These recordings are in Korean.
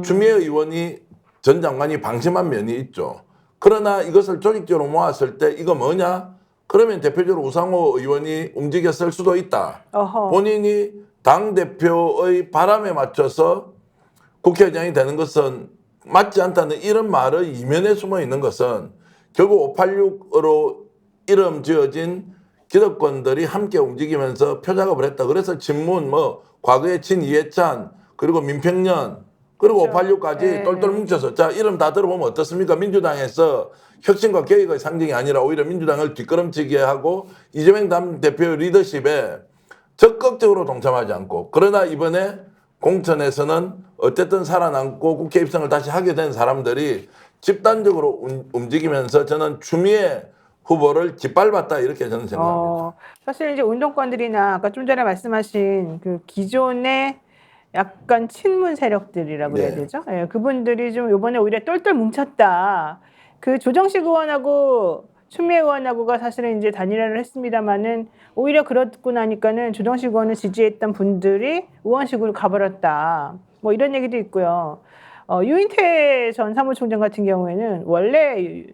추미애 의원이 전 장관이 방심한 면이 있죠. 그러나 이것을 조직적으로 모았을 때 이거 뭐냐? 그러면 대표적으로 우상호 의원이 움직였을 수도 있다. 어허. 본인이 당대표의 바람에 맞춰서 국회의장이 되는 것은 맞지 않다는 이런 말의 이면에 숨어 있는 것은 결국 586으로 이름 지어진 기득권들이 함께 움직이면서 표작업을 했다. 그래서 친문, 과거에 친이해찬, 그리고 민평년, 그리고 그렇죠. 586까지 네. 똘똘 뭉쳐서 자 이름 다 들어보면 어떻습니까? 민주당에서 혁신과 개혁의 상징이 아니라 오히려 민주당을 뒷걸음치게 하고 이재명 당대표 리더십에 적극적으로 동참하지 않고 그러나 이번에 공천에서는 어쨌든 살아남고 국회 입성을 다시 하게 된 사람들이 집단적으로 움직이면서 저는 추미애 후보를 짓밟았다 이렇게 저는 생각합니다. 사실 이제 운동권들이나 아까 좀 전에 말씀하신 그 기존의 약간 친문 세력들이라고 해야 네. 되죠? 예, 그분들이 좀 이번에 오히려 똘똘 뭉쳤다. 그 조정식 의원하고 추미애 의원하고가 사실은 이제 단일화를 했습니다만은 오히려 그렇고 나니까는 조정식 의원을 지지했던 분들이 의원식으로 가버렸다. 뭐 이런 얘기도 있고요. 유인태 전 사무총장 같은 경우에는 원래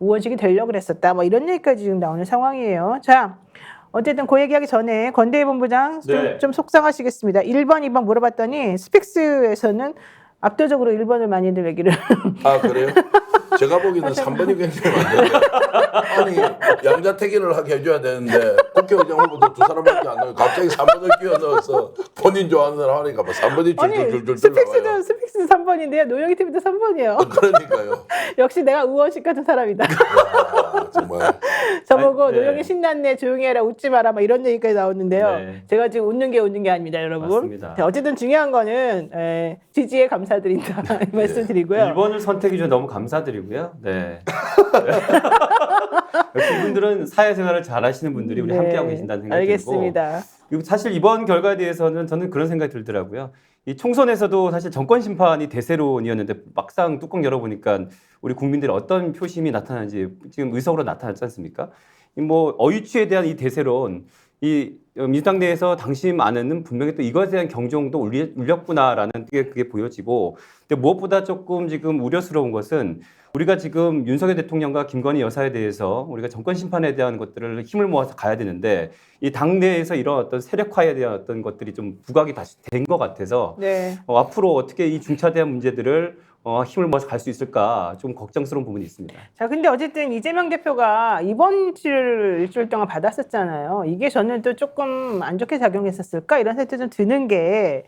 의원직이 되려고 그랬었다. 뭐 이런 얘기까지 지금 나오는 상황이에요. 자, 어쨌든 그 얘기하기 전에 권대희 본부장 네. 좀 속상하시겠습니다. 1번, 2번 물어봤더니 스픽스에서는 압도적으로 1번을 많이들 얘기를. 아 그래요? 제가 보기에는 3번이 굉장히 많은데 아니 양자택일을 하게 해줘야 되는데 국회의장 후보도 두 사람밖에 안 나와요. 갑자기 3번을 끼워 넣어서 본인 좋아하는 사람 하니까 뭐 3번이 아니, 줄줄줄줄 나와요. 스픽스 3번인데요. 노영희 TV도 3번이에요. 그러니까요. 역시 내가 의원식 같은 사람이다. 와, 정말. 저보고 아니, 네. 노영희 신났네, 조용히 해라, 웃지 마라, 막 이런 얘기까지 나오는데요. 네. 제가 지금 웃는 게 아닙니다, 여러분. 맞습니다. 자, 어쨌든 중요한 거는 지지에 감사드린다 이 말씀드리고요. 1번을 선택해 주셔서 너무 감사드리고요. 네. 역시 이분들은 사회생활을 잘하시는 분들이 우리 네, 함께하고 계신다는 생각이 알겠습니다. 들고 그리고 사실 이번 결과에 대해서는 저는 그런 생각이 들더라고요. 이 총선에서도 사실 정권 심판이 대세론이었는데 막상 뚜껑 열어보니까 우리 국민들이 어떤 표심이 나타나는지 지금 의석으로 나타났지 않습니까? 뭐 어유치에 대한 이 대세론, 이 민주당 내에서 당심 안에는 분명히 또 이것에 대한 경종도 울렸구나라는 게 그게 보여지고, 근데 무엇보다 조금 지금 우려스러운 것은 우리가 지금 윤석열 대통령과 김건희 여사에 대해서 우리가 정권 심판에 대한 것들을 힘을 모아서 가야 되는데 이 당내에서 이런 어떤 세력화에 대한 어떤 것들이 좀 부각이 다시 된 것 같아서 네. 앞으로 어떻게 이 중차대한 문제들을 힘을 모아서 갈 수 있을까 좀 걱정스러운 부분이 있습니다. 자, 근데 어쨌든 이재명 대표가 입원치를 일주일 동안 받았었잖아요. 이게 저는 또 조금 안 좋게 작용했었을까? 이런 생각도 좀 드는 게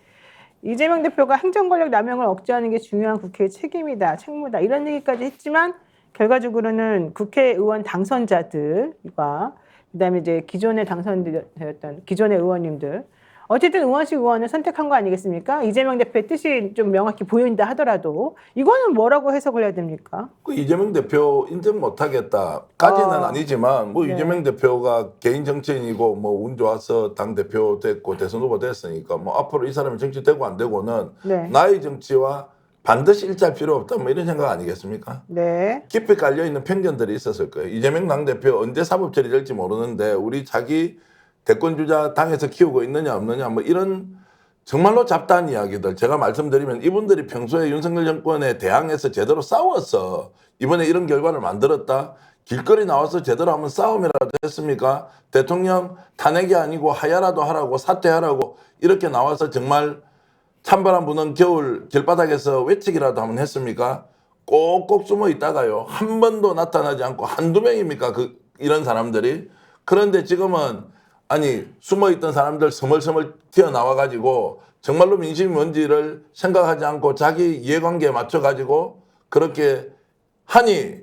이재명 대표가 행정권력 남용을 억제하는 게 중요한 국회의 책임이다, 책무다 이런 얘기까지 했지만 결과적으로는 국회의원 당선자들과 그다음에 이제 기존에 당선되었던 기존의 의원님들 어쨌든 의원식 의원을 선택한 거 아니겠습니까? 이재명 대표의 뜻이 좀 명확히 보인다 하더라도 이거는 뭐라고 해석을 해야 됩니까? 그 이재명 대표 인정 못하겠다까지는 아니지만 뭐 네. 이재명 대표가 개인 정치인이고 뭐 운 좋아서 당 대표 됐고 대선 후보 됐으니까 뭐 앞으로 이 사람이 정치 되고 안 되고는 네. 나의 정치와 반드시 일치할 필요 없다 뭐 이런 생각 아니겠습니까? 네. 깊이 깔려 있는 편견들이 있었을 거예요. 이재명 당 대표 언제 사법 처리될지 모르는데 우리 자기 대권 주자 당에서 키우고 있느냐 없느냐 뭐 이런 정말로 잡다한 이야기들 제가 말씀드리면 이분들이 평소에 윤석열 정권에 대항해서 제대로 싸웠어. 이번에 이런 결과를 만들었다. 길거리 나와서 제대로 한번 싸움이라도 했습니까? 대통령 탄핵이 아니고 하야라도 하라고 사퇴하라고 이렇게 나와서 정말 찬바람 부는 겨울 길바닥에서 외치기라도 한번 했습니까? 꼭꼭 숨어 있다가요. 한 번도 나타나지 않고 한두 명입니까? 이런 사람들이. 그런데 지금은 아니 숨어있던 사람들 서멀서멀 튀어나와가지고 정말로 민심이 뭔지를 생각하지 않고 자기 이해관계에 맞춰가지고 그렇게 하니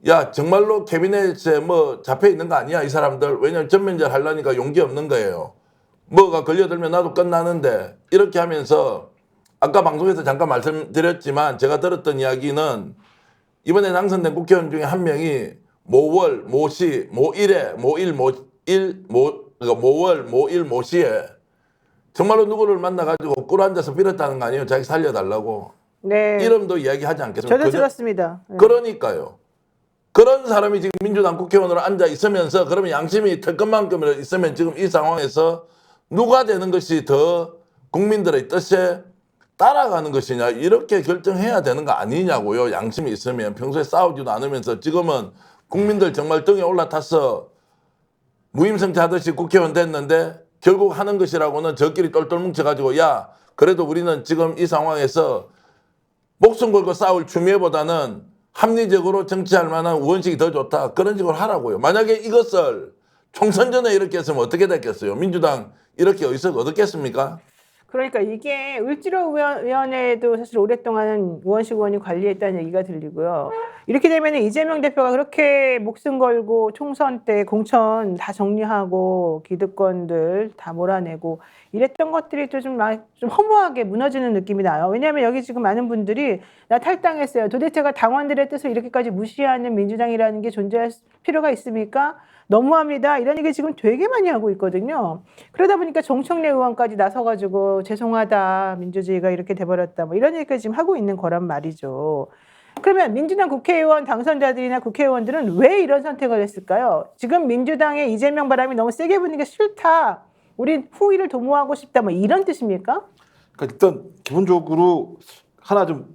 야 정말로 캐비넷에 뭐 잡혀있는 거 아니야 이 사람들. 왜냐면 전면전 하려니까 용기 없는 거예요. 뭐가 걸려들면 나도 끝나는데 이렇게 하면서 아까 방송에서 잠깐 말씀드렸지만 제가 들었던 이야기는 이번에 당선된 국회의원 중에 한 명이 모월, 모시, 모일에, 모일, 모일, 그러니까 모월, 모일, 모시에 정말로 누구를 만나가지고 꿇어 앉아서 빌었다는 거 아니에요? 자기 살려달라고. 네. 이름도 이야기하지 않겠습니까? 저도 들었습니다. 네. 그러니까요. 그런 사람이 지금 민주당 국회의원으로 앉아 있으면서 그러면 양심이 털 것만큼이라도 있으면 지금 이 상황에서 누가 되는 것이 더 국민들의 뜻에 따라가는 것이냐 이렇게 결정해야 되는 거 아니냐고요. 양심이 있으면 평소에 싸우지도 않으면서 지금은 국민들 정말 등에 올라타서 무임승차하듯이 국회의원 됐는데 결국 하는 것이라고는 저끼리 똘똘 뭉쳐가지고 야 그래도 우리는 지금 이 상황에서 목숨 걸고 싸울 추미애보다는 합리적으로 정치할 만한 우원식이 더 좋다. 그런 식으로 하라고요. 만약에 이것을 총선 전에 이렇게 했으면 어떻게 됐겠어요? 민주당 이렇게 의석 얻었겠습니까? 그러니까 이게 을지로위원회도 사실 오랫동안 우원식 의원이 관리했다는 얘기가 들리고요. 이렇게 되면 이재명 대표가 그렇게 목숨 걸고 총선 때 공천 다 정리하고 기득권들 다 몰아내고 이랬던 것들이 또 좀 허무하게 무너지는 느낌이 나요. 왜냐하면 여기 지금 많은 분들이 나 탈당했어요. 도대체가 당원들의 뜻을 이렇게까지 무시하는 민주당이라는 게 존재할 필요가 있습니까? 너무합니다. 이런 얘기 지금 되게 많이 하고 있거든요. 그러다 보니까 정청래 의원까지 나서가지고 죄송하다. 민주주의가 이렇게 돼버렸다. 뭐 이런 얘기까지 지금 하고 있는 거란 말이죠. 그러면 민주당 국회의원 당선자들이나 국회의원들은 왜 이런 선택을 했을까요? 지금 민주당의 이재명 바람이 너무 세게 부는 게 싫다. 우리 후위를 도모하고 싶다. 뭐 이런 뜻입니까? 그러니까 일단 기본적으로 하나 좀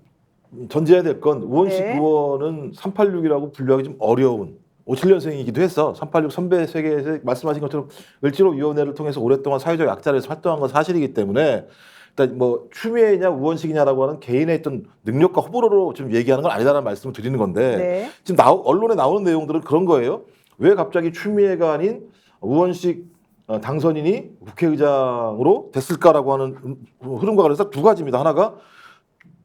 전제해야 될 건 우원식 네. 의원은 386이라고 분류하기 좀 어려운 57년생이기도 해서 386 선배 세계에서 말씀하신 것처럼 을지로위원회를 통해서 오랫동안 사회적 약자를 활동한 건 사실이기 때문에 일단 뭐 추미애냐 우원식이냐라고 하는 개인의 어떤 능력과 호불호로 좀 얘기하는 건 아니다라는 말씀을 드리는 건데 네. 지금 언론에 나오는 내용들은 그런 거예요. 왜 갑자기 추미애가 아닌 우원식 당선인이 국회의장으로 됐을까라고 하는 흐름과 관련해서 두 가지입니다. 하나가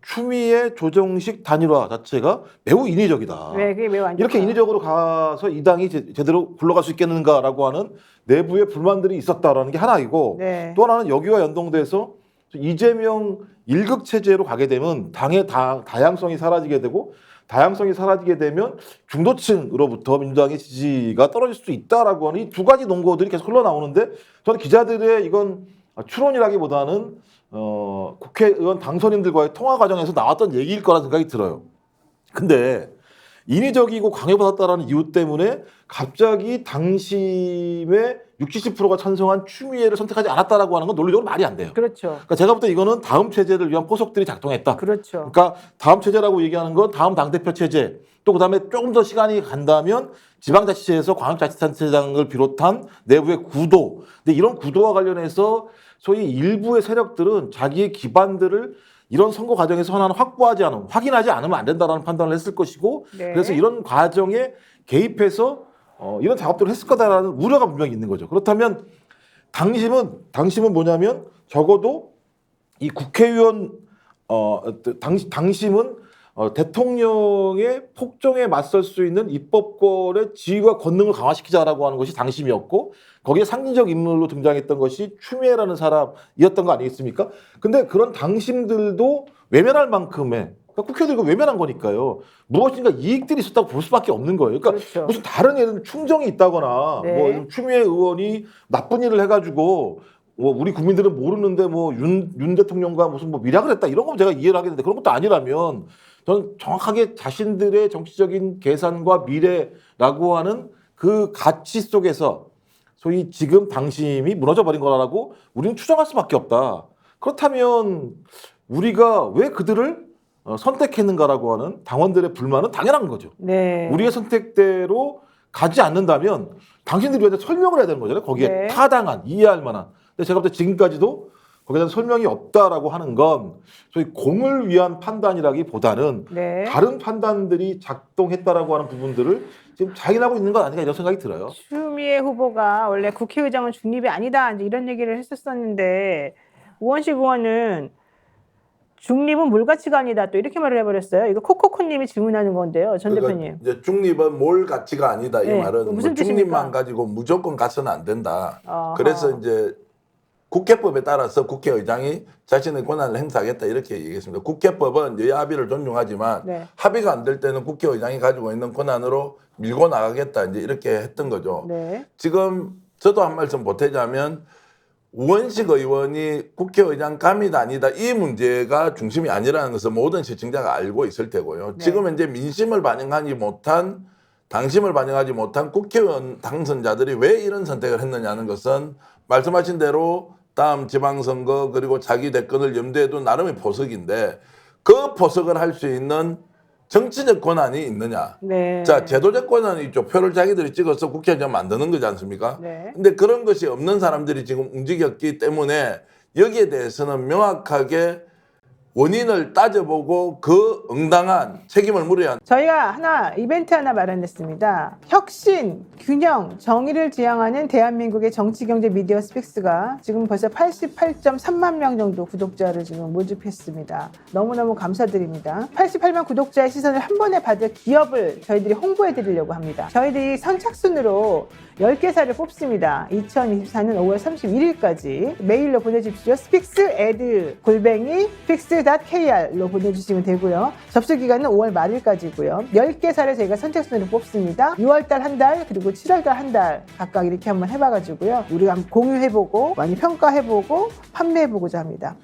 추미애 조정식 단일화 자체가 매우 인위적이다. 네, 그게 매우 안 이렇게 좋아요. 인위적으로 가서 이 당이 제대로 굴러갈 수 있겠는가라고 하는 내부의 불만들이 있었다라는 게 하나이고 네. 또 하나는 여기와 연동돼서 이재명 일극 체제로 가게 되면 당의 다양성이 사라지게 되고 다양성이 사라지게 되면 중도층으로부터 민주당의 지지가 떨어질 수도 있다라고 하는 이 두 가지 논거들이 계속 흘러나오는데 저는 기자들의 이건 추론이라기보다는 국회의원 당선인들과의 통화 과정에서 나왔던 얘기일 거라는 생각이 들어요. 근데 인위적이고 강요받았다라는 이유 때문에 갑자기 당심의 60, 70%가 찬성한 추미애를 선택하지 않았다라고 하는 건 논리적으로 말이 안 돼요. 그렇죠. 그러니까 제가 볼 때 이거는 다음 체제를 위한 포석들이 작동했다. 그렇죠. 그러니까 다음 체제라고 얘기하는 건 다음 당대표 체제 또 그다음에 조금 더 시간이 간다면 지방자치제에서 광역자치단체장을 비롯한 내부의 구도 근데 이런 구도와 관련해서 소위 일부의 세력들은 자기의 기반들을 이런 선거 과정에서 하나는 확인하지 않으면 안 된다라는 판단을 했을 것이고 네. 그래서 이런 과정에 개입해서 이런 작업들을 했을 거다라는 우려가 분명히 있는 거죠. 그렇다면 당심은 뭐냐면 적어도 이 국회의원 당심은 대통령의 폭정에 맞설 수 있는 입법권의 지위와 권능을 강화시키자라고 하는 것이 당심이었고 거기에 상징적 인물로 등장했던 것이 추미애라는 사람이었던 거 아니겠습니까? 근데 그런 당심들도 외면할 만큼의 그러니까 국회의원들이 외면한 거니까요. 무엇인가 이익들이 있었다고 볼 수밖에 없는 거예요. 그러니까 그렇죠. 무슨 다른 예를 들면 충정이 있다거나 네. 뭐 추미애 의원이 나쁜 일을 해가지고 뭐 우리 국민들은 모르는데 뭐 윤 대통령과 무슨 뭐 밀약을 했다 이런 거 제가 이해를 하겠는데 그런 것도 아니라면 저는 정확하게 자신들의 정치적인 계산과 미래라고 하는 그 가치 속에서 소위 지금 당심이 무너져 버린 거라고 우리는 추정할 수밖에 없다. 그렇다면 우리가 왜 그들을 선택했는가라고 하는 당원들의 불만은 당연한 거죠. 네. 우리의 선택대로 가지 않는다면 당신들이 왜 설명을 해야 되는 거잖아요. 거기에 네. 타당한 이해할 만한. 근데 제가 볼 때 지금까지도 거기에 대한 설명이 없다라고 하는 건 소위 공을 위한 판단이라기보다는 네. 다른 판단들이 작동했다라고 하는 부분들을 지금 자인하고 있는 것 아닌가 이런 생각이 들어요. 추미애 후보가 원래 국회의장은 중립이 아니다 이제 이런 얘기를 했었었는데 우원식 의원은 중립은 물가치가 아니다 또 이렇게 말을 해버렸어요. 이거 코코코님이 질문하는 건데요, 전 대표님. 이제 중립은 몰 가치가 아니다 이 네, 말은 무슨 뭐 뜻입니까? 중립만 가지고 무조건 가서는 안 된다. 어허. 그래서 이제 국회법에 따라서 국회의장이 자신의 권한을 행사하겠다 이렇게 얘기했습니다. 국회법은 여야 합의를 존중하지만 네. 합의가 안 될 때는 국회의장이 가지고 있는 권한으로 밀고 나가겠다 이제 이렇게 했던 거죠. 네. 지금 저도 한 말씀 보태자면 우원식 의원이 국회의장감이다 아니다 이 문제가 중심이 아니라는 것을 모든 시청자가 알고 있을 테고요. 네. 지금 현재 민심을 반영하지 못한 당심을 반영하지 못한 국회의원 당선자들이 왜 이런 선택을 했느냐는 것은 말씀하신 대로 다음 지방선거 그리고 자기 대권을 염두에 둔 나름의 포석인데 그 포석을 할 수 있는 정치적 권한이 있느냐. 네. 자, 제도적 권한이 있죠. 표를 자기들이 찍어서 국회의장 만드는 거지 않습니까? 네. 근데 그런 것이 없는 사람들이 지금 움직였기 때문에 여기에 대해서는 명확하게 원인을 따져보고 그 응당한 책임을 물어야 저희가 이벤트 하나 마련했습니다. 혁신, 균형, 정의를 지향하는 대한민국의 정치, 경제, 미디어 스픽스가 지금 벌써 88.3만 명 정도 구독자를 지금 모집했습니다. 너무너무 감사드립니다. 88만 구독자의 시선을 한 번에 받을 기업을 저희들이 홍보해 드리려고 합니다. 저희들이 선착순으로 10개사를 뽑습니다. 2024년 5월 31일까지 메일로 보내주십시오. spixed@스픽스.kr로 보내주시면 되고요. 접수 기간은 5월 말일까지고요. 10개사를 저희가 선착순으로 뽑습니다. 6월달 한 달, 그리고 7월달 한 달 각각 이렇게 한번 해봐가지고요. 우리가 한번 공유해보고 많이 평가해보고 판매해보고자 합니다.